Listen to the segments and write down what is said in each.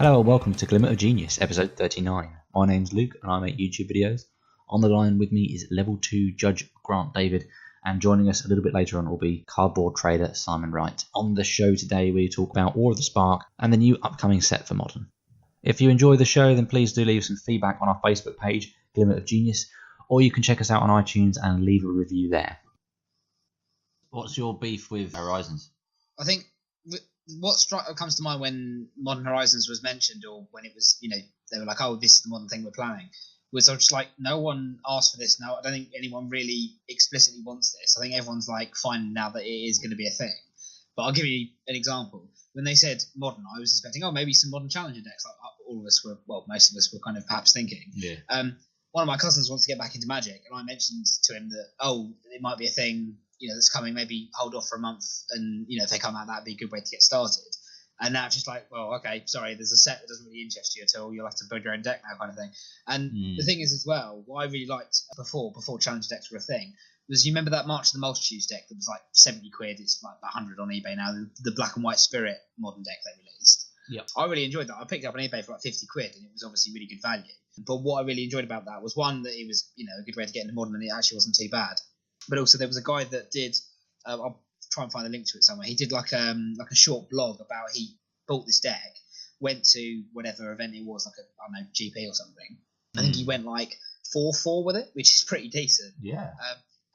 Hello and welcome to Glimmer of Genius, episode 39. My name's Luke and I make YouTube videos. On the line with me is level 2 Judge Grant David, and joining us a little bit later on will be cardboard trader Simon Wright. On the show today we talk about War of the Spark and the new upcoming set for Modern. If you enjoy the show then please do leave some feedback on our Facebook page, Glimmer of Genius, or you can check us out on iTunes and leave a review there. What's your beef with Horizons? I think what comes to mind when Modern Horizons was mentioned, or when it was, they were like, oh, this is the modern thing we're planning, was I was just like, no one asked for this. No, I don't think anyone really explicitly wants this. I think everyone's like, fine now that it is going to be a thing. But I'll give you an example. When they said Modern, I was expecting, maybe some Modern Challenger decks. Like all of us were, most of us were kind of perhaps thinking. Yeah. One of my cousins wants to get back into Magic, and I mentioned to him that, it might be a thing, that's coming, maybe hold off for a month, and, if they come out, that'd be a good way to get started. And now it's just like, well, okay, sorry, there's a set that doesn't really interest you at all, you'll have to build your own deck now kind of thing. And the thing is as well, what I really liked before Challenger decks were a thing, was you remember that March of the Multitudes deck that was like 70 quid, it's like 100 on eBay now, the Black and White Spirit Modern deck they released. Yep. I really enjoyed that. I picked it up on eBay for like 50 quid, and it was obviously really good value. But what I really enjoyed about that was, one, that it was, a good way to get into Modern, and it actually wasn't too bad. But also there was a guy that did, I'll try and find a link to it somewhere. He did like a short blog about he bought this deck, went to whatever event it was, like GP or something. I think he went like 4-4 with it, which is pretty decent. Yeah.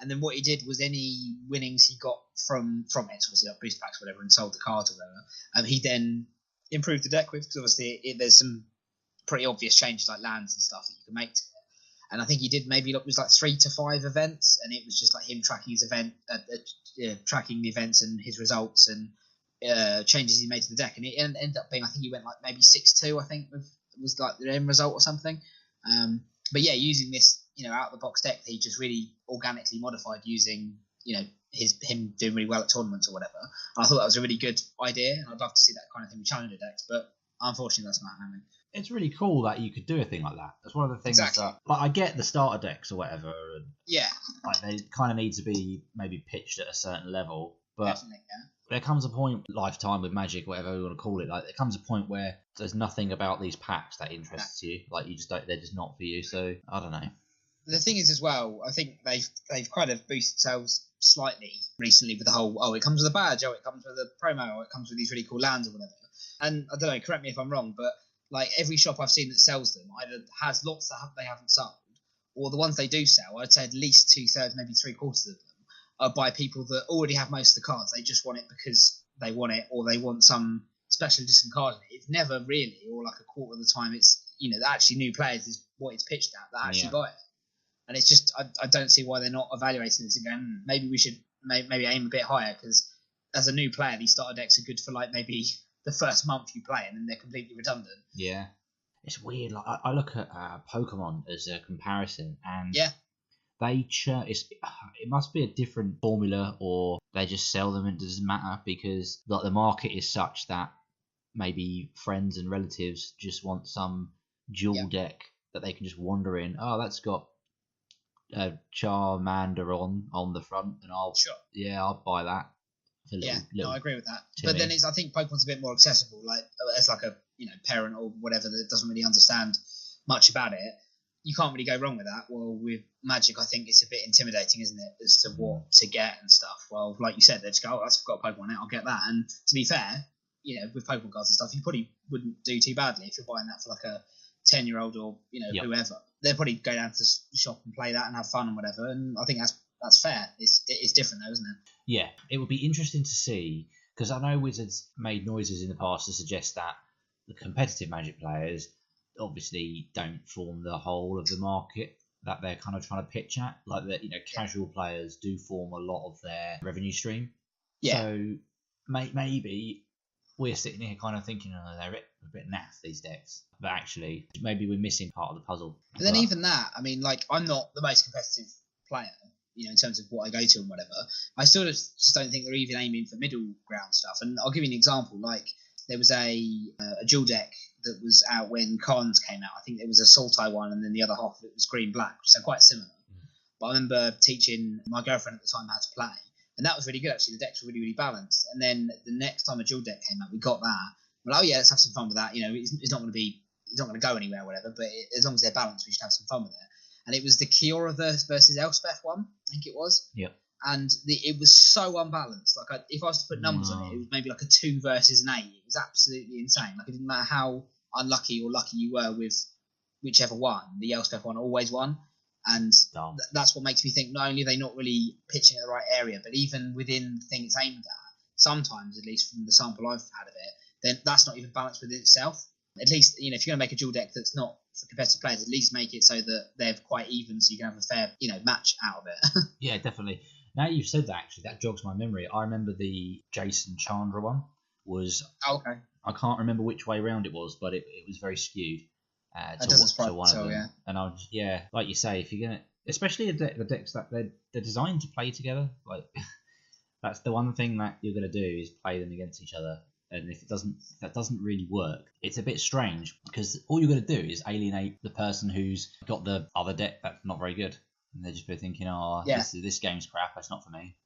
And then what he did was any winnings he got from it, obviously like boost packs or whatever, and sold the cards or whatever, he then improved the deck with, because obviously there's some pretty obvious changes like lands and stuff that you can make to it. And I think he did maybe it was like 3 to 5 events, and it was just like him tracking his event, tracking the events and his results and changes he made to the deck. And it ended up being, I think he went like maybe 6-2. I think was like the end result or something. But yeah, using this out of the box deck that he just really organically modified using him doing really well at tournaments or whatever. And I thought that was a really good idea, and I'd love to see that kind of thing with Challenger decks. But unfortunately, that's not happening. It's really cool that you could do a thing like that. That's one of the things that, like, I get the starter decks or whatever, and like they kind of need to be maybe pitched at a certain level. But definitely, yeah. There comes a point, lifetime with Magic, whatever you want to call it, like there comes a point where there's nothing about these packs that interests you. Like you just don't, they're just not for you. So I don't know. The thing is as well, I think they've kind of boosted themselves slightly recently with the whole, it comes with a badge, it comes with a promo, it comes with these really cool lands or whatever. And I don't know, correct me if I'm wrong, but like every shop I've seen that sells them either has lots that they haven't sold, or the ones they do sell, I'd say at least 2/3, maybe 3/4 of them are by people that already have most of the cards. They just want it because they want it, or they want some special edition card in it. It's never really, or like a quarter of the time, it's actually new players is what it's pitched at that actually buy it. And it's just I don't see why they're not evaluating this again. Maybe we should maybe aim a bit higher, because as a new player, these starter decks are good for like maybe the first month you play, and then they're completely redundant. Yeah, it's weird. Like I look at Pokemon as a comparison, and they it must be a different formula, or they just sell them and it doesn't matter, because like the market is such that maybe friends and relatives just want some dual deck that they can just wander in. Oh, that's got Charmander on the front, and I'll buy that. I agree with that. Timmy. But then I think Pokemon's a bit more accessible, like as like a parent or whatever that doesn't really understand much about it. You can't really go wrong with that. Well, with Magic, I think it's a bit intimidating, isn't it, as to what to get and stuff. Well, like you said, they just go, I've got a Pokemon, I'll get that. And to be fair, with Pokemon cards and stuff, you probably wouldn't do too badly if you're buying that for like a 10-year-old or whoever. They'll probably go down to the shop and play that and have fun and whatever. And I think that's fair. It's different though, isn't it? Yeah, it would be interesting to see, because I know Wizards made noises in the past to suggest that the competitive Magic players obviously don't form the whole of the market that they're kind of trying to pitch at. Like that, casual players do form a lot of their revenue stream. Yeah. So maybe we're sitting here kind of thinking, they're a bit naff, these decks. But actually, maybe we're missing part of the puzzle. But then even that, I mean, like, I'm not the most competitive player, in terms of what I go to and whatever. I sort of just don't think they're even aiming for middle ground stuff. And I'll give you an example. Like, there was a dual deck that was out when Khans came out. I think there was a Sultai one, and then the other half of it was green-black, so quite similar. But I remember teaching my girlfriend at the time how to play, and that was really good, actually. The decks were really, really balanced. And then the next time a dual deck came out, we got that, well, oh yeah, let's have some fun with that. You know, it's not going to go anywhere or whatever, but as long as they're balanced, we should have some fun with it. And it was the Kiora versus Elspeth one, I think it was. Yep. And it was so unbalanced. Like, if I was to put numbers on it, it was maybe like a 2 versus an 8. It was absolutely insane. Like, it didn't matter how unlucky or lucky you were with whichever one. The Elspeth one always won. And that's what makes me think not only are they not really pitching at the right area, but even within the thing it's aimed at, sometimes, at least from the sample I've had of it, then that's not even balanced within itself. At least, you know, if you're going to make a dual deck that's not for competitive players, at least make it so that they're quite even, so you can have a fair, you know, match out of it. Yeah, definitely. Now you've said that, actually, that jogs my memory. I remember the Jason Chandra one was. Oh, okay. I can't remember which way round it was, but it was very skewed. That doesn't surprise me at all, yeah. And I was, yeah, like you say, if you're gonna, especially the decks that they're designed to play together, like that's the one thing that you're gonna do is play them against each other. And if that doesn't really work, it's a bit strange because all you're gonna do is alienate the person who's got the other deck that's not very good, and they're just be thinking, oh, yeah, this game's crap, it's not for me.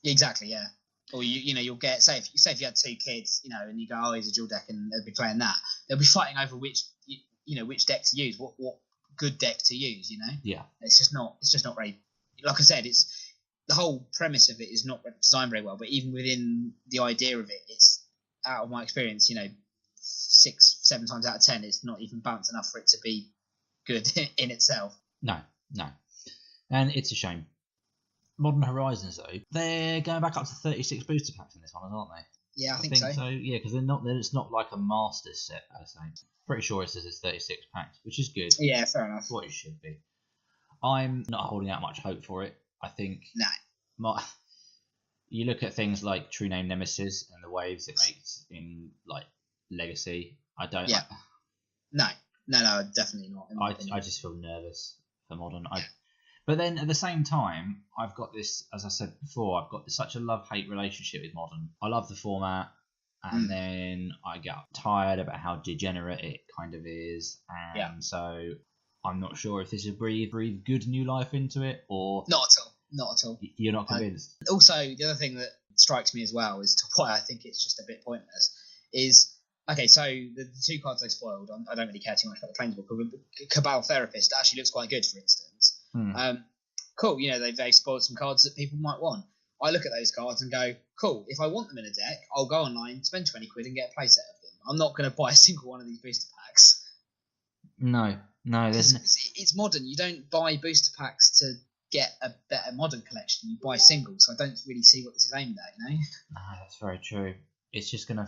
Exactly, yeah. Or you know, you'll get say if you had 2 kids, you know, and you go, oh, here's a dual deck, and they'll be playing that. They'll be fighting over which deck to use, what good deck to use, you know. Yeah. It's just not very. Like I said, it's the whole premise of it is not designed very well. But even within the idea of it, it's out of my experience, you know, 6-7 times out of 10, it's not even balanced enough for it to be good in itself. No, and it's a shame. Modern Horizons, though, they're going back up to 36 booster packs in this one, aren't they? Yeah, I think so. Yeah, because it's not like a Masters set, I say. Pretty sure it says it's 36 packs, which is good. Yeah, fair enough. What it should be. I'm not holding out much hope for it. I think. No. You look at things like True Name Nemesis and the waves it makes in like Legacy. I don't. Yeah. No, definitely not. I just feel nervous for Modern. But then at the same time, I've got this, as I said before, I've got such a love-hate relationship with Modern. I love the format, and then I get tired about how degenerate it kind of is, and so I'm not sure if this will breathe good new life into it, or not at all. You're not convinced. Also, the other thing that strikes me as well as to why I think it's just a bit pointless is, okay, so the 2 cards they spoiled, I don't really care too much about the Planeswalker, but Cabal Therapist actually looks quite good, for instance. Cool, you know, they've spoiled some cards that people might want. I look at those cards and go, cool, if I want them in a deck, I'll go online, spend 20 quid and get a playset of them. I'm not going to buy a single one of these booster packs. No. It's Modern. You don't buy booster packs to get a better Modern collection. You buy singles. So I don't really see what this is aimed at, you know? No, that's very true. It's just going to...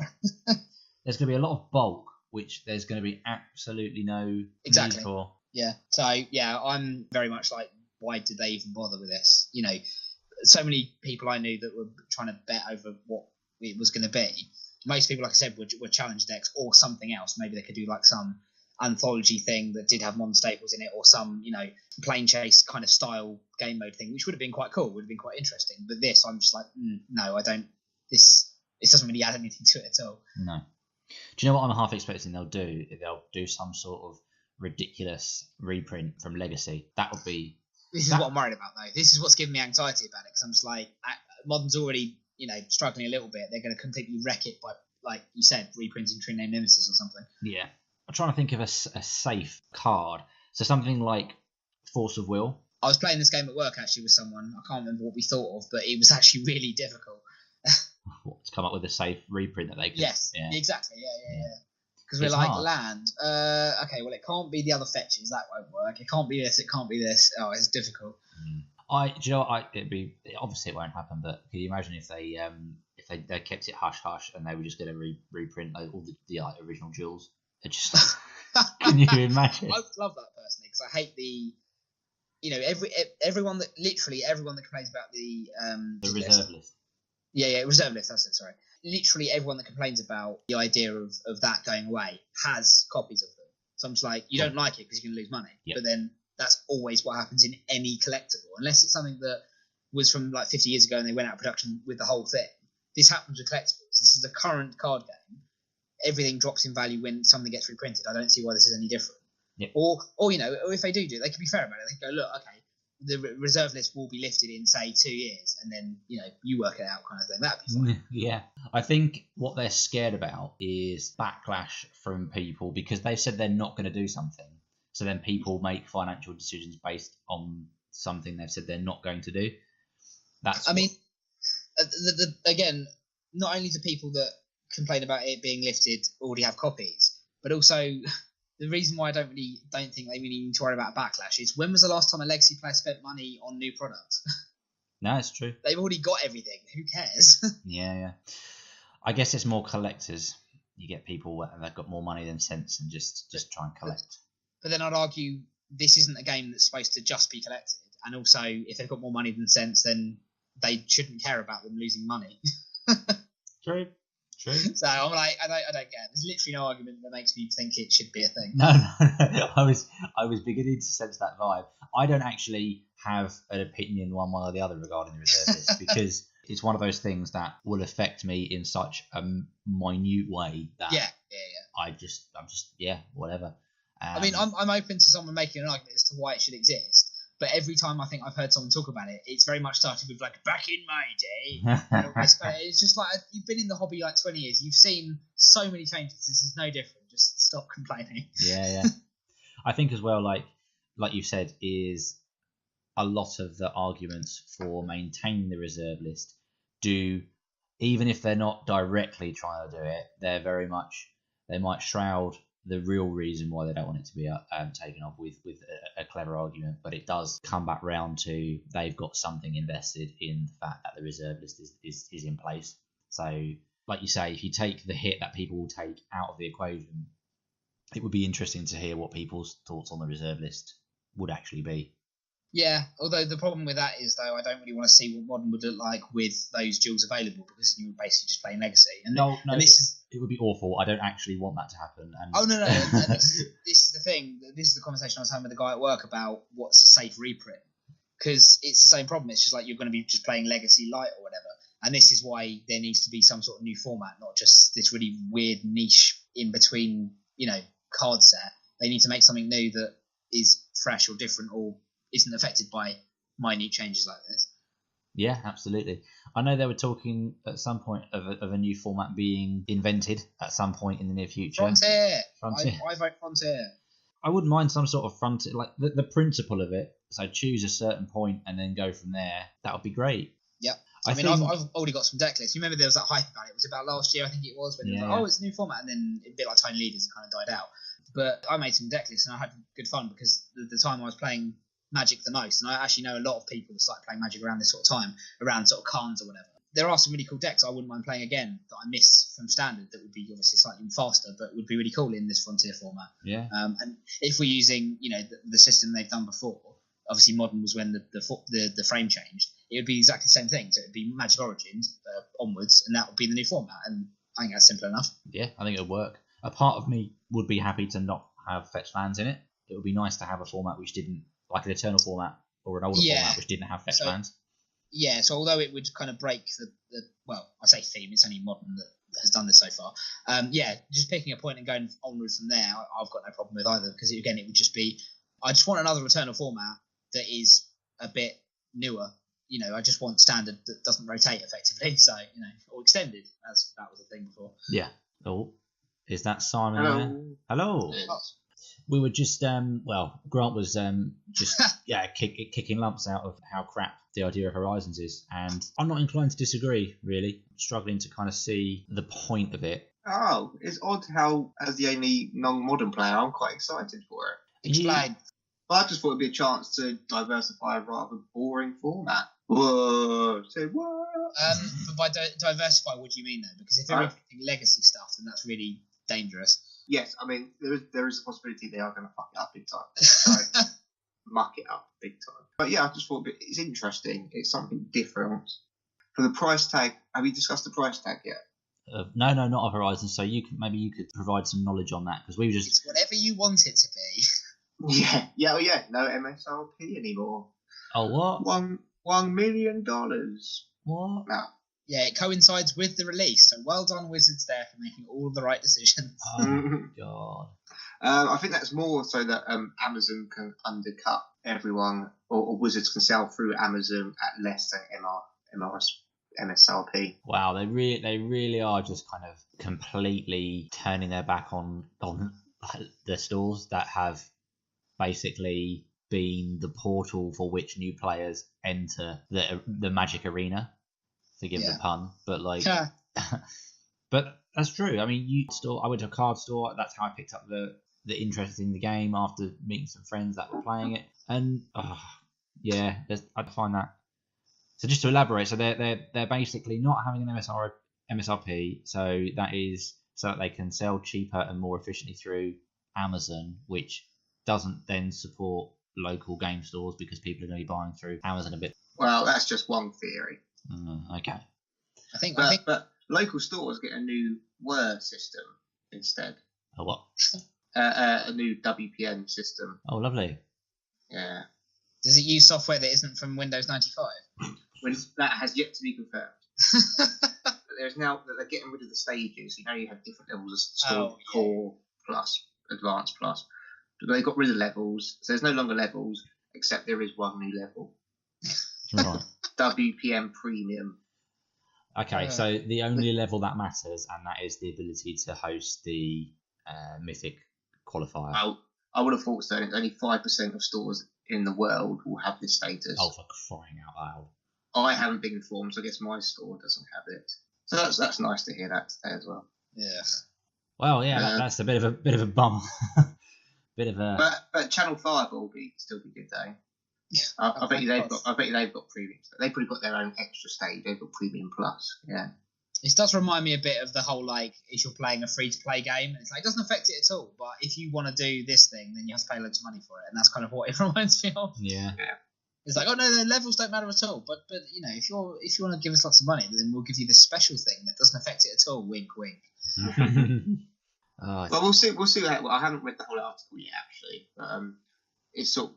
There's going to be a lot of bulk, which there's going to be absolutely no need for. Yeah. So, yeah, I'm very much like, why did they even bother with this? You know, so many people I knew that were trying to bet over what it was going to be. Most people, like I said, were challenge decks or something else. Maybe they could do like some anthology thing that did have Modern staples in it, or some, you know, plane chase kind of style game mode thing, which would have been quite cool, would have been quite interesting. But this, I'm just like, no, I don't. This doesn't really add anything to it at all. No. Do you know what I'm half expecting they'll do? They'll do some sort of ridiculous reprint from Legacy. That would be... This is what I'm worried about, though. This is what's giving me anxiety about it, because I'm just like, Modern's already, you know, struggling a little bit. They're going to completely wreck it by, like you said, reprinting True Name Nemesis or something. Yeah. I'm trying to think of a safe card. So something like Force of Will. I was playing this game at work, actually, with someone. I can't remember what we thought of, but it was actually really difficult. To come up with a safe reprint that they could... Yes, exactly, yeah. Because we're like, hard. Land, okay, well, it can't be the other fetches, that won't work. It can't be this, it can't be this. Oh, it's difficult. Do you know what, obviously it won't happen, but can you imagine if they kept it hush-hush and they were just going to reprint all the original jewels? It just... Can you imagine? I would love that personally, because I hate the... You know, everyone that complains about the reserve list. Yeah, reserve list, that's it, sorry. Literally everyone that complains about the idea of that going away has copies of them. So I'm just like, you don't like it because you're going to lose money. Yep. But then that's always what happens in any collectible. Unless it's something that was from like 50 years ago and they went out of production with the whole thing. This happens with collectibles. This is a current card game. Everything drops in value when something gets reprinted. I don't see why this is any different. Yep. Or you know, or if they do it, they can be fair about it. They can go, look, okay, the reserve list will be lifted in, say, 2 years, and then, you work it out kind of thing. That'd be fine. Yeah. I think what they're scared about is backlash from people because they've said they're not going to do something. So then people make financial decisions based on something they've said they're not going to do. Again, not only do people that complain about it being lifted already have copies, but also the reason why I don't think they really need to worry about backlash is when was the last time a legacy player spent money on new products? No, it's true. They've already got everything. Who cares? Yeah. I guess it's more collectors. You get people that have got more money than sense and just try and collect. But then I'd argue this isn't a game that's supposed to just be collected. And also, if they've got more money than sense, then they shouldn't care about them losing money. True. So I'm like, I don't get it. There's literally no argument that makes me think it should be a thing. No. I was beginning to sense that vibe. I don't actually have an opinion one way or the other regarding the reserve list because it's one of those things that will affect me in such a minute way that I'm just whatever. I mean, I'm open to someone making an argument as to why it should exist. But every time I think I've heard someone talk about it, it's very much started with like, back in my day. It's just like, you've been in the hobby like 20 years. You've seen so many changes. This is no different. Just stop complaining. Yeah. I think as well, like you said, is a lot of the arguments for maintaining the reserve list do, even if they're not directly trying to do it, they might shroud the real reason why they don't want it to be taken off with a clever argument, but it does come back round to they've got something invested in the fact that the reserve list is in place. So, like you say, if you take the hit that people will take out of the equation, it would be interesting to hear what people's thoughts on the reserve list would actually be. Yeah, although the problem with that is, though, I don't really want to see what Modern would look like with those duels available because you were basically just playing Legacy. It would be awful. I don't actually want that to happen. No. This is the thing. This is the conversation I was having with the guy at work about what's a safe reprint. Because it's the same problem. It's just like you're going to be just playing Legacy Light or whatever. And this is why there needs to be some sort of new format, not just this really weird niche in between, card set. They need to make something new that is fresh or different or isn't affected by minute changes like this. Yeah, absolutely. I know they were talking at some point of a new format being invented at some point in the near future. Frontier. I vote Frontier. I wouldn't mind some sort of Frontier, like the principle of it. So choose a certain point and then go from there. That would be great. Yep. I've already got some deck lists. You remember there was that hype about it. It was about last year, I think it was, when it was like, it's a new format, and then a bit like Tiny Leaders, it kind of died out. But I made some deck lists and I had good fun because the time I was playing Magic the most, and I actually know a lot of people that started playing Magic around this sort of time, around sort of Khans or whatever. There are some really cool decks I wouldn't mind playing again that I miss from Standard that would be obviously slightly faster, but would be really cool in this Frontier format. Yeah. And if we're using, the system they've done before, obviously Modern was when the frame changed. It would be exactly the same thing. So it would be Magic Origins onwards, and that would be the new format. And I think that's simple enough. Yeah, I think it would work. A part of me would be happy to not have fetch lands in it. It would be nice to have a format which didn't, like an Eternal format or an older format which didn't have fetch lands. Yeah, so although it would kind of break the I say theme, it's only Modern that has done this so far. Just picking a point and going onward from there, I've got no problem with either, because again, it would just be, I just want another Eternal format that is a bit newer. I just want Standard that doesn't rotate effectively, so, or extended, as that was a thing before. Yeah. Oh, is that Simon there? Hello. Yes. We were just, Grant was just kicking lumps out of how crap the idea of Horizons is, and I'm not inclined to disagree, really. I'm struggling to kind of see the point of it. Oh, it's odd how, as the only non-modern player, I'm quite excited for it. Explain. Well, I just thought it'd be a chance to diversify a rather boring format. Whoa, say what? But by diversify, what do you mean, though? Because if they're everything legacy stuff, then that's really dangerous. Yes, I mean, there is a possibility they are going to fuck it up big time. So, muck it up big time. But yeah, I just thought it's interesting. It's something different. For the price tag, have you discussed the price tag yet? No, not of Horizon. So you could provide some knowledge on that, because we were just. It's whatever you want it to be. Yeah. No MSRP anymore. Oh, what? $1 million. What? No. Yeah, it coincides with the release. So well done, Wizards, there for making all of the right decisions. Oh God. I think that's more so that Amazon can undercut everyone, or Wizards can sell through Amazon at less than MSRP. Wow, they really are just kind of completely turning their back on the stores that have basically been the portal for which new players enter the Magic arena. Forgive the pun, but like, but that's true. I mean, I went to a card store. That's how I picked up the interest in the game after meeting some friends that were playing it, and I find that. So just to elaborate, so they're basically not having an MSRP, so that is so that they can sell cheaper and more efficiently through Amazon, which doesn't then support local game stores because people are going to be buying through Amazon a bit. Well, that's just one theory. Okay. I think but local stores get a new WER system instead. A what? A new WPN system. Oh, lovely. Yeah. Does it use software that isn't from Windows 95? That has yet to be confirmed. There's now that they're getting rid of the stages. You know, you have different levels of store, core plus, advanced plus. But they got rid of levels, so there's no longer levels, except there is one new level. Right. WPM Premium. Okay, so the only level that matters, and that is the ability to host the Mythic qualifier. I would have thought so. Only 5% of stores in the world will have this status. Oh, for crying out loud! I haven't been informed, so I guess my store doesn't have it. So that's nice to hear that today as well. Yeah. Well, yeah, that's a bit of a bummer. But Channel 5 will still be good though. I bet you they've got premium. They probably got their own extra stage. They've got Premium Plus. Yeah. This does remind me a bit of the whole, like, if you're playing a free-to-play game, it's like, it doesn't affect it at all, but if you want to do this thing, then you have to pay loads of money for it, and that's kind of what it reminds me of. Yeah. It's like, oh no, the levels don't matter at all, but you know, if you want to give us lots of money, then we'll give you this special thing that doesn't affect it at all. Wink, wink. Well, we'll see. I haven't read the whole article yet, actually. But,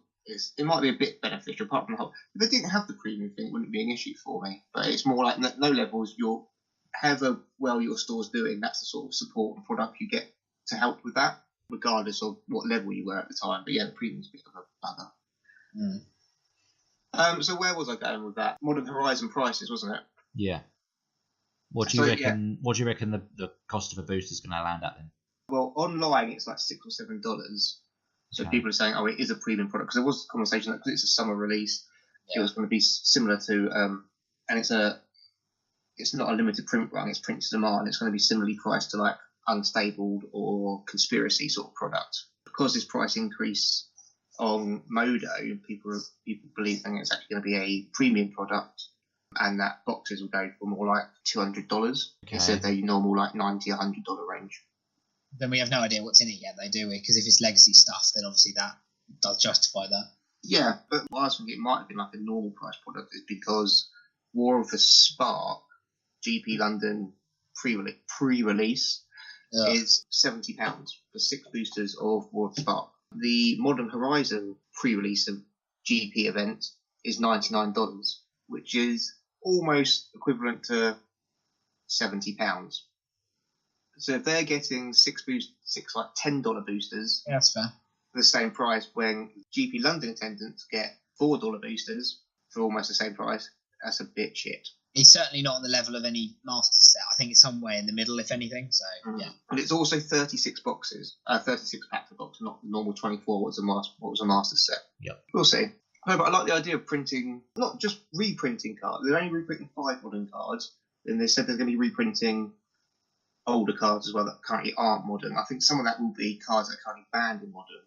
it might be a bit beneficial. Apart from the whole, if they didn't have the premium thing, it wouldn't be an issue for me. But it's more like no levels. However well your store's doing, that's the sort of support and product you get to help with that, regardless of what level you were at the time. But yeah, the premium's a bit of a bugger. So where was I going with that? Modern Horizon prices, wasn't it? Yeah. What do you reckon? Yeah. What do you reckon the cost of a booster is going to land at then? Well, online it's like $6 or $7. So people are saying, oh, it is a premium product, because there was a conversation that because it's a summer release, it was going to be similar to, and it's not a limited print run, it's print to demand. It's going to be similarly priced to like Unstabled or Conspiracy sort of product. Because this price increase on Modo, people believe that it's actually going to be a premium product, and that boxes will go for more like $200 instead of the normal like $90, $100 range. Then we have no idea what's in it yet, though, do we? Because if it's legacy stuff, then obviously that does justify that. Yeah, but what I was thinking it might have been like a normal price product is because War of the Spark GP London pre-release is £70 for 6 boosters of War of the Spark. The Modern Horizon pre-release of GP event is $99, which is almost equivalent to £70. So if they're getting six like $10 boosters, that's fair, for the same price, when GP London attendants get $4 boosters for almost the same price, that's a bit shit. It's certainly not on the level of any master set. I think it's somewhere in the middle, if anything. So yeah. And it's also 36 boxes, 36 packs of boxes, not the normal 24. What was a master set? Yep. We'll see. No, but I like the idea of printing, not just reprinting cards. They're only reprinting 5 modern cards, and they said they're going to be reprinting older cards as well that currently aren't modern. I think some of that will be cards that are currently banned in modern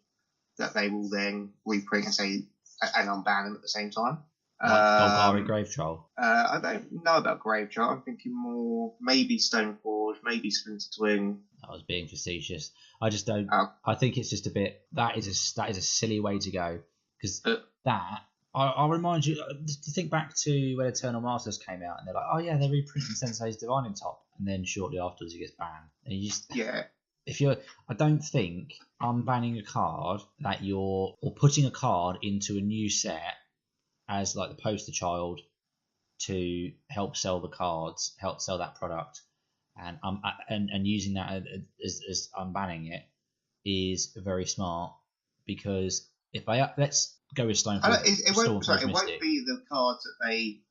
that they will then reprint and unban them at the same time. Like Golgari Grave Troll? I don't know about Grave Troll. I'm thinking more maybe Stoneforge, maybe Splinter Twin. I was being facetious. I just don't. I think it's just a bit. That is a silly way to go, because I'll remind you to think back to when Eternal Masters came out, and they're like, oh yeah, they're reprinting Sensei's Divining Top, and then shortly afterwards it gets banned. And you just I don't think unbanning a card or putting a card into a new set as like the poster child to help sell the cards, help sell that product, and using that as unbanning it is very smart, because if they let's go with Stoneforge. It won't be the cards that they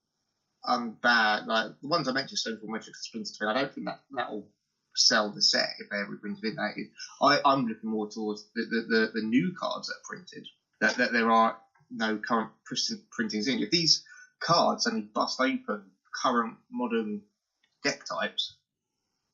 unban, like the ones I mentioned, Stoneforge, Metric, Splinter Twin. I don't think that will sell the set if they ever print it. I'm looking more towards the new cards that are printed. That there are no current printings in. If these cards only bust open current modern deck types,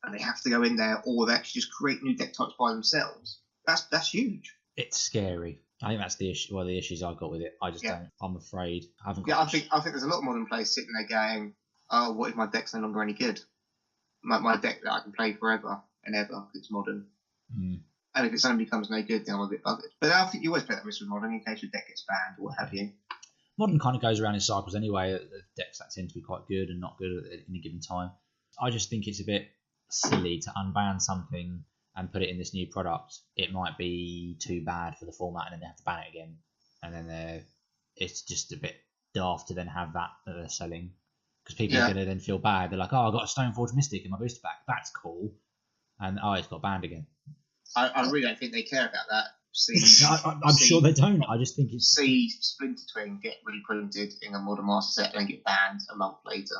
and they have to go in there, or they actually just create new deck types by themselves, that's huge. It's scary. I think that's the issue. One of the issues I've got with it. I just don't. I'm afraid. I haven't. I think there's a lot of modern players sitting there going, "Oh, what if my deck's no longer any good? My deck that I can play forever and ever, if it's modern." Mm. And if it suddenly becomes no good, then I'm a bit buggered. But I think you always play that risk with modern in case your deck gets banned or what have you. Modern kind of goes around in cycles anyway. The decks that tend to be quite good and not good at any given time. I just think it's a bit silly to unban something and put it in this new product. It might be too bad for the format, and then they have to ban it again. And then it's just a bit daft to then have that they're selling, because people are going to then feel bad. They're like, "Oh, I got a Stoneforge Mystic in my booster pack. That's cool," and it's got banned again. I really don't think they care about that. I'm sure they don't. I just think it's Splinter Twin get reprinted in a Modern Master set and then get banned a month later.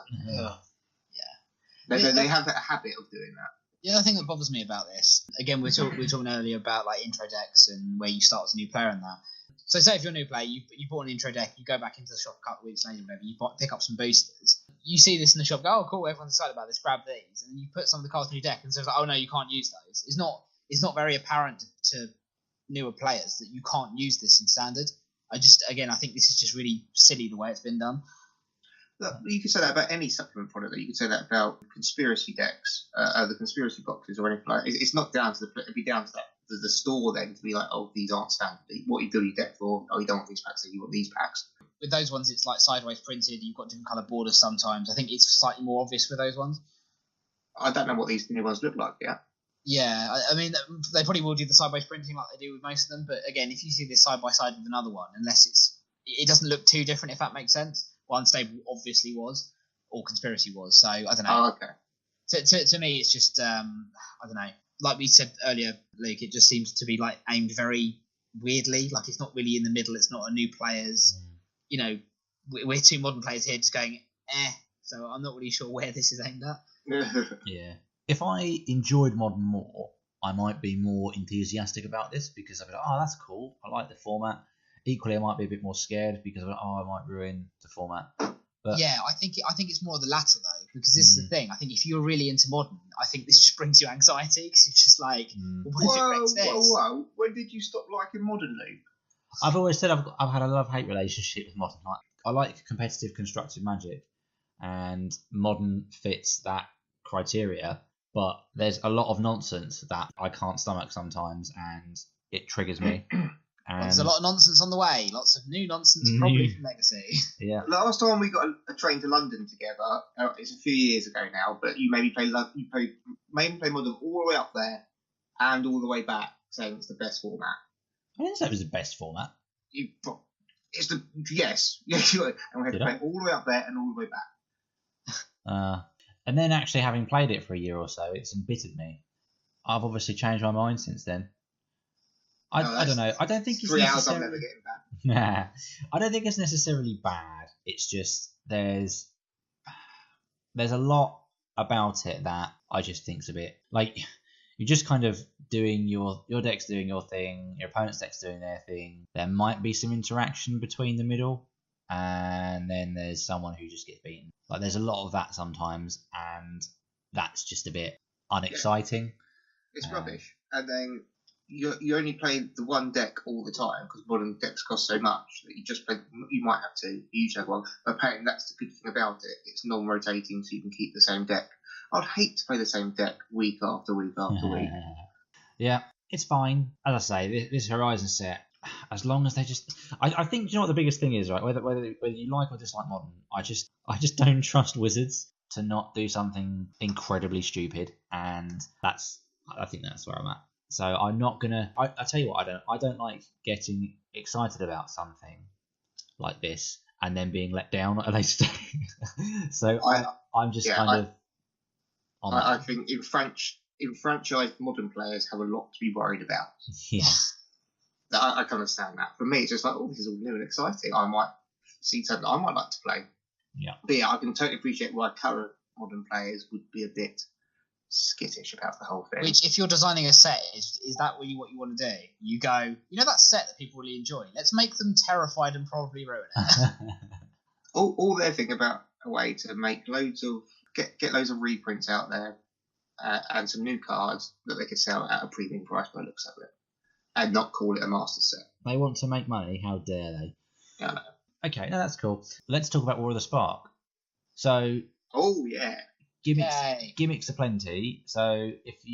They have that habit of doing that. The other thing that bothers me about this, again, we were talking earlier about like intro decks and where you start as a new player and that. So say if you're a new player, you bought an intro deck, you go back into the shop a couple of weeks later, whatever, you pick up some boosters. You see this in the shop, go, "Oh, cool, everyone's excited about this, grab these," and then you put some of the cards in your deck, and so it's like, "Oh no, you can't use those." It's not very apparent to newer players that you can't use this in standard. I think this is just really silly the way it's been done. Look, you could say that about any supplement product. You could say that about conspiracy decks, the conspiracy boxes, or anything like that. It's not down to it'd be down to the store then to be like, "Oh, these aren't standard. What you build your deck for? Oh, you don't want these packs, so you want these packs." With those ones, it's like sideways printed. You've got different colour borders sometimes. I think it's slightly more obvious with those ones. I don't know what these new ones look like yet. Yeah, I mean, they probably will do the sideways printing like they do with most of them. But again, if you see this side by side with another one, unless it doesn't look too different, if that makes sense. Well, Unstable obviously was, or Conspiracy was. So I don't know. Oh, okay. To me, it's just I don't know. Like we said earlier, Luke, it just seems to be like aimed very weirdly. Like it's not really in the middle. It's not a new players. You know, we're two modern players here, just going So I'm not really sure where this is aimed at. Yeah. If I enjoyed Modern more, I might be more enthusiastic about this, because I'd be like, "Oh, that's cool. I like the format." Equally, I might be a bit more scared because I'm like, "Oh, I might ruin the format." But yeah, I think it's more of the latter though, because this is the thing. I think if you're really into Modern, I think this just brings you anxiety, because you're just like, "Well, what if it breaks this?" Whoa! When did you stop liking Modern, Luke? I've always said I've had a love-hate relationship with Modern. Like, I like competitive constructed Magic, and Modern fits that criteria. But there's a lot of nonsense that I can't stomach sometimes, and it triggers me. And there's a lot of nonsense on the way. Lots of new nonsense, probably from Legacy. Yeah. Last time we got a train to London together, it's a few years ago now, but you maybe play Modern all the way up there and all the way back, saying it's the best format. I didn't say it was the best format. Yes, you would. And we had to play all the way up there and all the way back. And then actually having played it for a year or so, it's embittered me. I've obviously changed my mind since then. I don't know. I don't think it's 3 hours I'm never getting back. Nah, I don't think it's necessarily bad. It's just there's a lot about it that I just think's a bit like you're just kind of doing your deck's doing your thing, your opponent's deck's doing their thing. There might be some interaction between the middle, and then there's someone who just gets beaten. Like there's a lot of that sometimes, and that's just a bit unexciting. It's rubbish. And then you only play the one deck all the time, because Modern decks cost so much that you just play. You might have to. You usually have one. But apparently that's the good thing about it. It's non-rotating, so you can keep the same deck. I'd hate to play the same deck week after week after week. Yeah, it's fine. As I say, this Horizon set, as long as they just, I think, you know what the biggest thing is, right? Whether you like or dislike Modern, I just don't trust Wizards to not do something incredibly stupid, and I think that's where I'm at. So I'm not gonna. I tell you what, I don't like getting excited about something like this and then being let down at a later stage. So I'm just kind of. I think in French enfranchised modern players have a lot to be worried about. Yeah. I can understand that. For me, it's just like, oh, this is all new and exciting. I might see something I might like to play. Yeah. But yeah, I can totally appreciate why current modern players would be a bit skittish about the whole thing. Which, if you're designing a set, is that what you want to do? You go, that set that people really enjoy? Let's make them terrified and probably ruin it. all they're thinking about a way to make loads of get loads of reprints out there and some new cards that they could sell at a premium price by the looks of it, and not call it a master set. They want to make money. How dare they? Yeah, I know. Okay, no, that's cool. Let's talk about War of the Spark. So, oh yeah, gimmicks aplenty. So,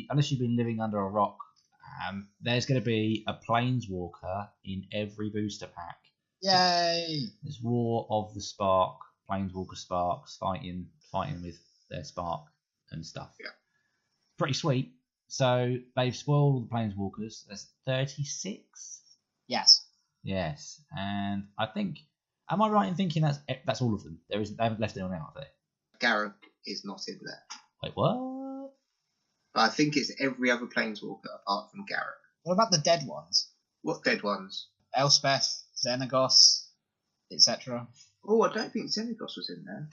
unless you've been living under a rock, there's going to be a Planeswalker in every booster pack. Yay! There's War of the Spark, Planeswalker Sparks fighting with their Spark and stuff. Yeah, pretty sweet. So they've spoiled all the Planeswalkers. There's 36. Yes, and I think. Am I right in thinking that's all of them? They haven't left anyone out, have they? Garruk is not in there. Wait, what? But I think it's every other Planeswalker apart from Garruk. What about the dead ones? What dead ones? Elspeth, Xenagos, etc. Oh, I don't think Xenagos was in there.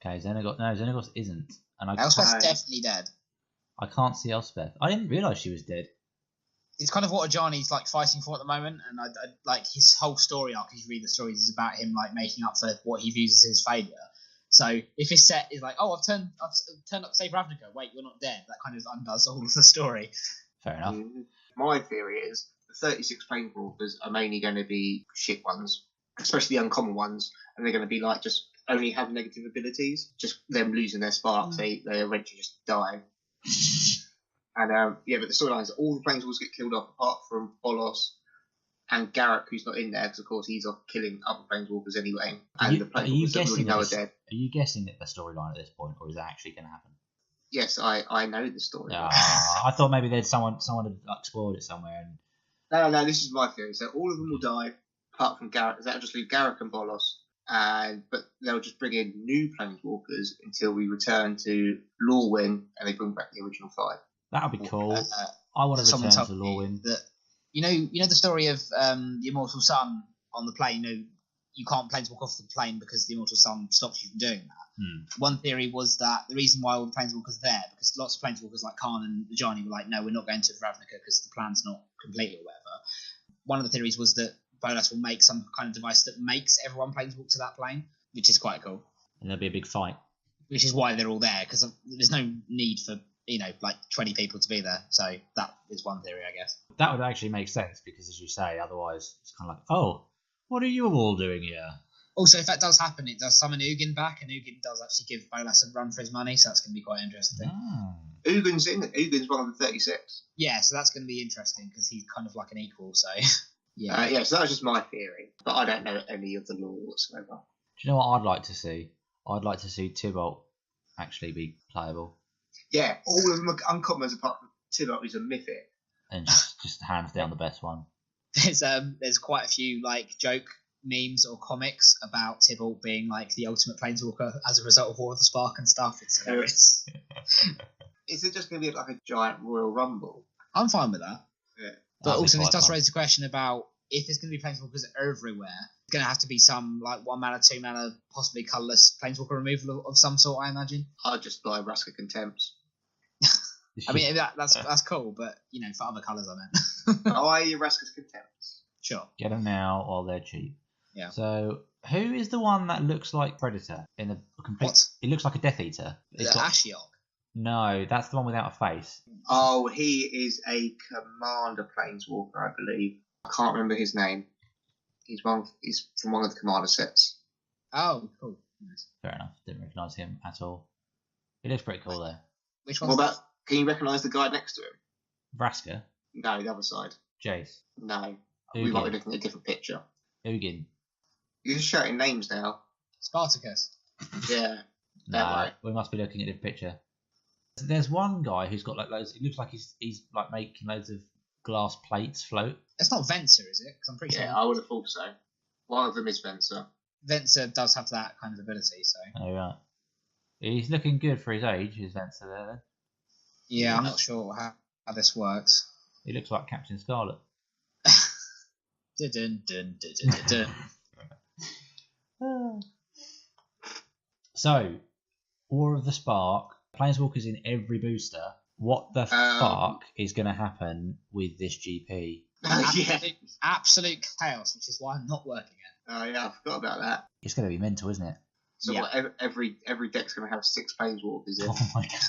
Okay, Xenagos isn't. And Elspeth's definitely dead. I can't see Elspeth. I didn't realise she was dead. It's kind of what Ajani's like fighting for at the moment, and I like his whole story arc. If you read the stories, is about him like making up for what he views as his failure. So if his set is like, oh, I've turned up to save Ravnica. Wait, you're not dead. That kind of undoes all of the story. Fair enough. My theory is the 36 Planeswalkers are mainly going to be shit ones, especially the uncommon ones, and they're going to be like just only have negative abilities. Just them losing their sparks, they eventually just die. And but the storyline is all the Planeswalkers get killed off apart from Bolos and Garruk, who's not in there because of course he's off killing other Planeswalkers anyway. And the Planeswalkers that we already know are dead. Are you guessing at the storyline at this point, or is that actually going to happen? Yes, I know the story. I thought maybe there's someone had like spoiled it somewhere. No, this is my theory. So all of them will die apart from Garruk. That'll just leave Garruk and Bolos. But they'll just bring in new Planeswalkers until we return to Lorwyn and they bring back the original 5. That would be cool. I want to return to Lorwyn. You know the story of the Immortal Sun on the plane. You can't planeswalk off the plane because the Immortal Sun stops you from doing that. One theory was that the reason why all the planeswalkers are there because lots of planeswalkers like Khan and Ajani were like, no, we're not going to Ravnica because the plan's not complete or whatever. One of the theories was that Bolas will make some kind of device that makes everyone planeswalk to that plane, which is quite cool. And there'll be a big fight. Which is why they're all there, because there's no need for, like 20 people to be there. So that is one theory, I guess. That would actually make sense, because as you say, otherwise it's kind of like, oh, what are you all doing here? Also, if that does happen, it does summon Ugin back, and Ugin does actually give Bolas a run for his money, so that's going to be quite interesting. Ugin's in it. Ugin's one of the 36. Yeah, so that's going to be interesting, because he's kind of like an equal, so... So that was just my theory, but I don't know any of the lore whatsoever. Do you know what I'd like to see? I'd like to see Tybalt actually be playable. Yeah, all of them are uncommons apart from Tybalt, who's a mythic. And just hands down the best one. There's quite a few like joke memes or comics about Tybalt being like the ultimate planeswalker as a result of War of the Spark and stuff. It's hilarious. Is it just going to be like a giant Royal Rumble? I'm fine with that. Yeah. But also, this does raise the question about if there's going to be planeswalkers everywhere, it's going to have to be some like 1 mana, 2 mana, possibly colourless planeswalker removal of some sort, I imagine. I'll just buy Vraska Contempts. I mean, that's cool, but for other colours, I meant. Buy Vraska's Contempts. Sure. Get them now while they're cheap. Yeah. So, who is the one that looks like Predator in a complete? What? It looks like a Death Eater. Ashiok. No, that's the one without a face. Oh, he is a Commander Planeswalker, I believe. I can't remember his name. He's from one of the Commander sets. Oh, cool. Nice. Fair enough. Didn't recognise him at all. He looks pretty cool though. Which one? What about? Can you recognise the guy next to him? Vraska? No, the other side. Jace? No. Ugin. We might be looking at a different picture. Ugin? You're just shouting names now. Spartacus. Yeah. No, we must be looking at a different picture. So there's one guy who's got like loads. It looks like he's like making loads of glass plates float. It's not Venser, is it? Because I'm pretty sure. Yeah, I would have thought so. One of them is Venser. Venser does have that kind of ability, so. Oh right. He's looking good for his age. Is Venser there then? Yeah, I'm not sure how this works. He looks like Captain Scarlet. Dun, dun, dun, dun, dun, dun. So, War of the Spark, Planeswalkers in every booster. What the fuck is going to happen with this GP? Absolute chaos, which is why I'm not working it. Oh yeah, I forgot about that. It's going to be mental, isn't it? So what, every deck's going to have 6 Planeswalkers in. Oh my god.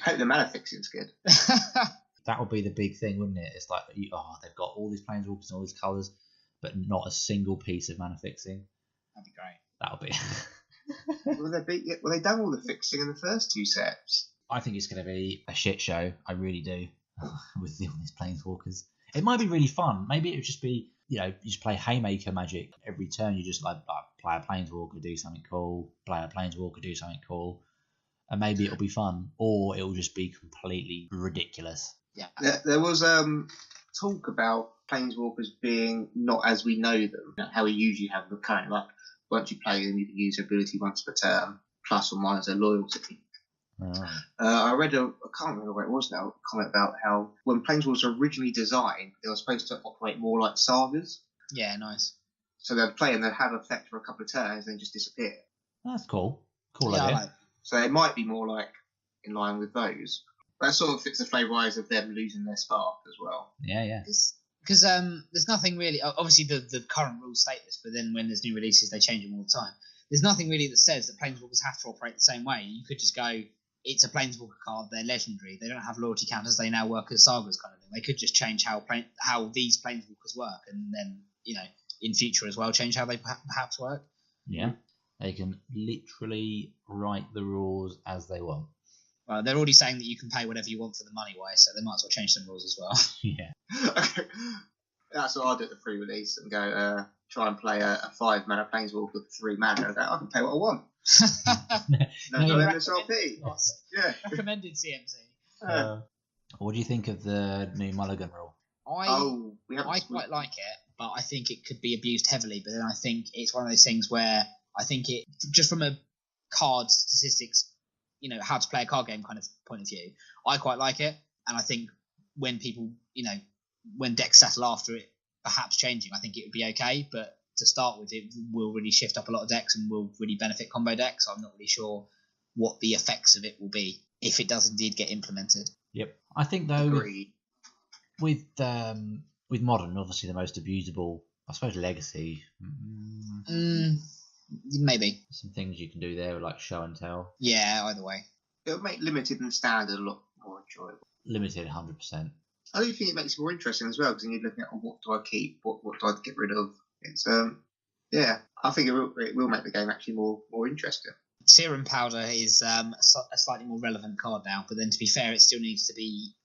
Hope the mana fixing's good. That would be the big thing, wouldn't it? It's like, they've got all these Planeswalkers and all these colours, but not a single piece of mana fixing. That'd be great. That would be... Well, they've done all the fixing in the first 2 sets. I think it's going to be a shit show. I really do. With all these Planeswalkers. It might be really fun. Maybe it would just be, you just play Haymaker Magic. Every turn you just like play a Planeswalker, do something cool, play a Planeswalker, do something cool. And maybe it'll be fun. Or it'll just be completely ridiculous. Yeah. There was talk about Planeswalkers being not as we know them. How we usually have them currently. Like, once you play them, you can use their ability once per turn, plus or minus their loyalty. Oh. I read I can't remember where it was now, a comment about how when Planeswalkers were originally designed, they were supposed to operate more like sagas. Yeah, nice. So they'd play and they'd have effect for a couple of turns and then just disappear. That's cool. Cool Yeah, idea. I like it. So it might be more like in line with those. That sort of fits the flavour-wise of them losing their spark as well. Yeah. Because there's nothing really. Obviously, the current rules state this, but then when there's new releases, they change them all the time. There's nothing really that says that Planeswalkers have to operate the same way. You could just go, it's a Planeswalker card, they're legendary, they don't have loyalty counters, they now work as sagas kind of thing. They could just change how these Planeswalkers work, and then, in future as well, change how they perhaps work. Yeah. They can literally write the rules as they want. Well, they're already saying that you can pay whatever you want for the money wise, so they might as well change some rules as well. Yeah. That's what I'll do at the pre-release and go try and play a 5 mana Planeswalker with 3 mana and go, I can pay what I want. No MSRP. Yeah. Recommended CMC. What do you think of the new Mulligan rule? I quite like it, but I think it could be abused heavily. But then I think it's one of those things where I think it, just from a card statistics, how to play a card game kind of point of view, I quite like it. And I think when people, when decks settle after it perhaps changing, I think it would be okay. But to start with, it will really shift up a lot of decks and will really benefit combo decks. I'm not really sure what the effects of it will be if it does indeed get implemented. Yep. I think though Agreed. with modern, obviously the most abusable, I suppose, legacy. Maybe. Some things you can do there, like show and tell. Yeah, either way. It'll make limited and standard a lot more enjoyable. Limited, 100%. I do think it makes it more interesting as well, because then you're looking at what do I keep, what do I get rid of. It's I think it will make the game actually more interesting. Serum Powder is a slightly more relevant card now, but then to be fair, it still needs to be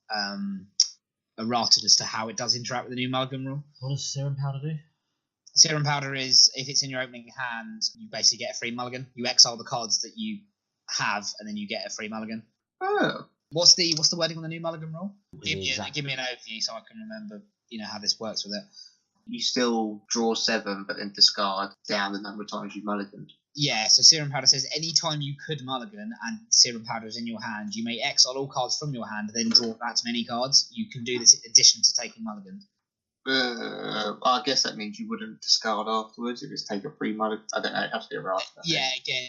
errated as to how it does interact with the new Mulligan rule. What does Serum Powder do? Serum Powder is, if it's in your opening hand, you basically get a free Mulligan. You exile the cards that you have, and then you get a free Mulligan. Oh. What's the wording on the new Mulligan rule? Give me an overview so I can remember, how this works with it. You still draw 7, but then discard down the number of times you mulliganed. Yeah, so Serum Powder says any time you could mulligan and Serum Powder is in your hand, you may exile all cards from your hand, then draw back to many cards. You can do this in addition to taking mulligan. I guess that means you wouldn't discard afterwards if it's take a free mulligan. I don't know, it has to be a raft. Yeah, again,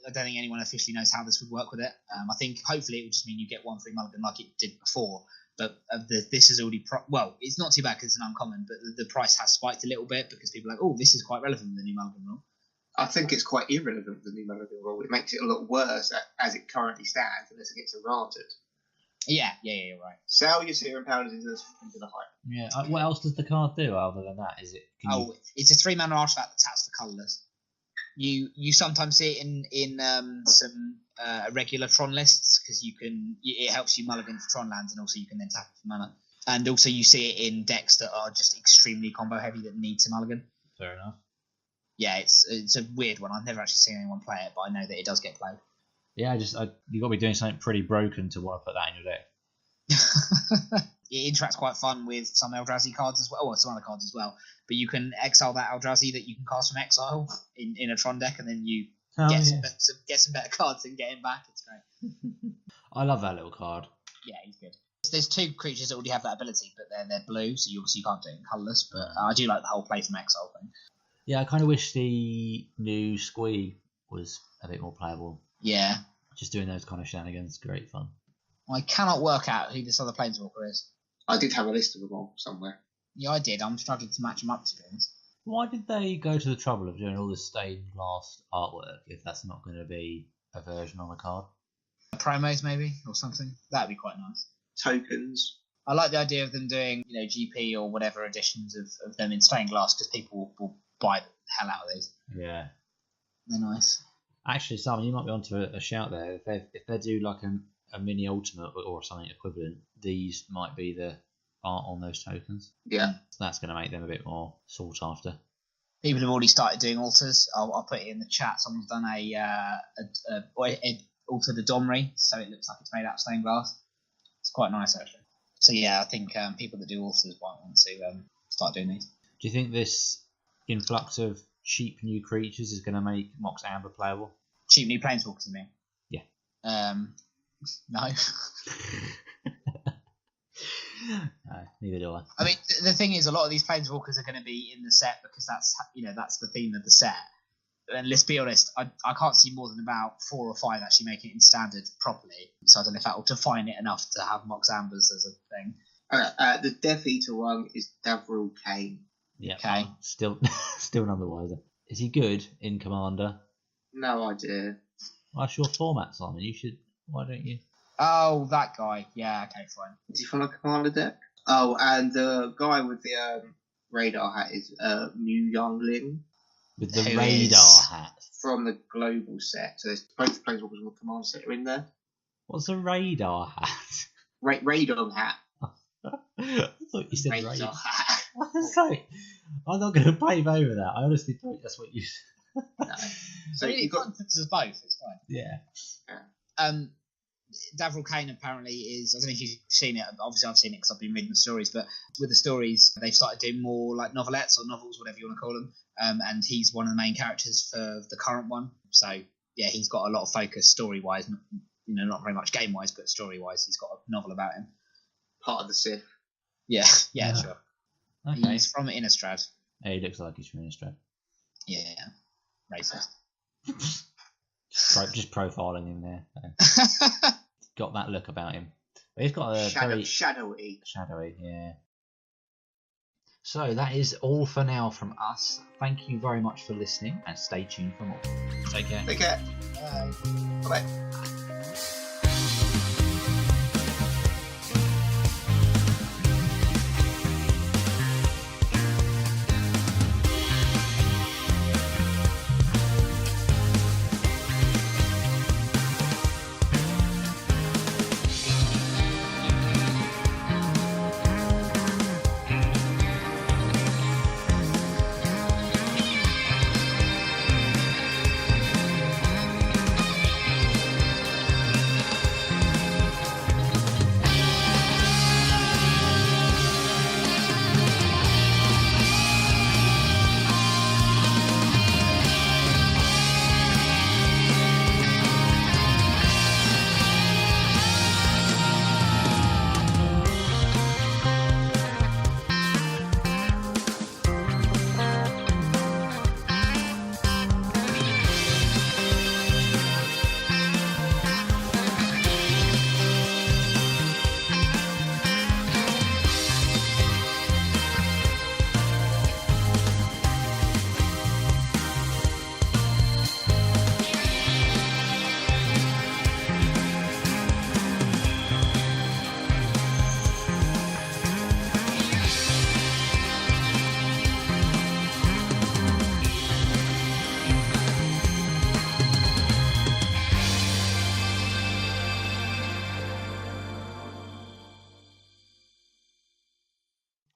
I don't think anyone officially knows how this would work with it. I think hopefully it would just mean you get one free mulligan like it did before. But this is already it's not too bad because it's an uncommon, but the price has spiked a little bit because people are like, oh, this is quite relevant with the new Mulligan rule. I think it's quite irrelevant with the new Mulligan rule. It makes it a lot worse as it currently stands unless it gets errated. Yeah, you're right. Sell your Serum Powders into the hype. Yeah. What else does the card do other than that? Is it? It's a 3-mana artifact that taps for colourless. You sometimes see it in some regular Tron lists because it helps you mulligan for Tron lands, and also you can then tap it for mana. And also you see it in decks that are just extremely combo heavy that need to mulligan. Fair enough. Yeah, it's a weird one. I've never actually seen anyone play it, but I know that it does get played. Yeah, you got to be doing something pretty broken to want to put that in your deck. It interacts quite fun with some Eldrazi cards as well, or some other cards as well. But you can exile that Eldrazi that you can cast from exile in a Tron deck, and then you get some better cards and get him back. It's great. I love that little card. Yeah, he's good. There's 2 creatures that already have that ability, but they're blue, so you obviously can't do it in colourless. But I do like the whole play from exile thing. Yeah, I kind of wish the new Squee was a bit more playable. Yeah. Just doing those kind of shenanigans, great fun. I cannot work out who this other Planeswalker is. I did have a list of them all somewhere. Yeah, I did. I'm struggling to match them up to things. Why did they go to the trouble of doing all this stained glass artwork if that's not going to be a version on a card? Promos, maybe, or something. That'd be quite nice. Tokens. I like the idea of them doing, GP or whatever editions of them in stained glass because people will buy the hell out of these. Yeah. They're nice. Actually, Simon, you might be onto a shout there. If they do like a mini ultimate or something equivalent, these might be the art on those tokens. Yeah. So that's going to make them a bit more sought after. People have already started doing alters. I'll put it in the chat. Someone's done a alter the Domri, so it looks like it's made out of stained glass. It's quite nice, actually. So yeah, I think people that do alters might want to start doing these. Do you think this influx of cheap new creatures is going to make Mox Amber playable? Cheap new Planeswalkers, you mean? Yeah. No. No, neither do I. I mean, the thing is, a lot of these Planeswalkers are going to be in the set because that's the theme of the set. And let's be honest, I can't see more than about 4 or 5 actually making it in standard properly. So I don't know if that will define it enough to have Mox Ambers as a thing. The Death Eater one is Davril Kane. Yeah. Okay. Still none the wiser. Is he good in Commander? No idea. Well, that's your format, Simon. You should. Why don't you? Oh, that guy. Yeah, okay, fine. Is he from a Commander deck? Oh, and the guy with the radar hat is Mu Youngling. With the Who radar is? hat. From the global set. So there's both the Planeswalkers on the Commander set are in there. What's a radar hat? Radon hat. I thought you said Radar radar. hat. I'm not going to pave over that. I honestly thought that's what you said. No. So I mean, you it got encompasses both. It's fine. Yeah. Davril Kane apparently is, I don't know if you've seen it, obviously I've seen it because I've been reading the stories, but with the stories they've started doing more like novelettes or novels, whatever you want to call them, and he's one of the main characters for the current one. So yeah, he's got a lot of focus story-wise, not very much game-wise, but story-wise he's got a novel about him. part of the Sith. Yeah, sure. Okay. He's from Innistrad. He looks like he's from Innistrad. Yeah. Racist. Just profiling him there. Got that look about him. But he's got a very shadowy. shadowy, yeah. So that is all for now from us. Thank you very much for listening and stay tuned for more. Take care. Take care. Bye. Bye.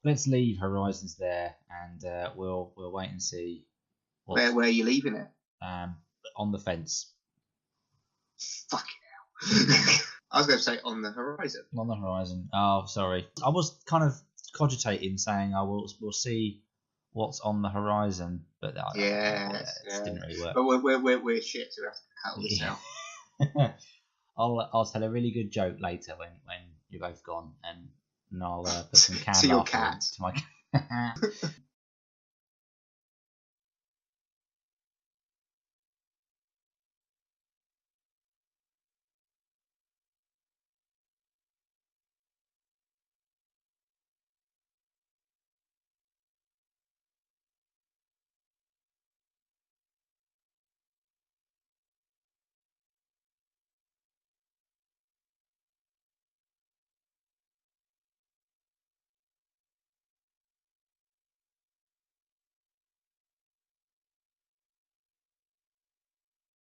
Let's leave Horizons there, and we'll wait and see. Where are you leaving it? On the fence. Fucking hell. I was going to say on the horizon. On the horizon. Oh, sorry. I was kind of cogitating, saying we'll see what's on the horizon, but it didn't really work. But we're shit, so we have to cut all this out. I'll tell a really good joke later when you're both gone, and I'll put some canned To your laughter cat. to my cat.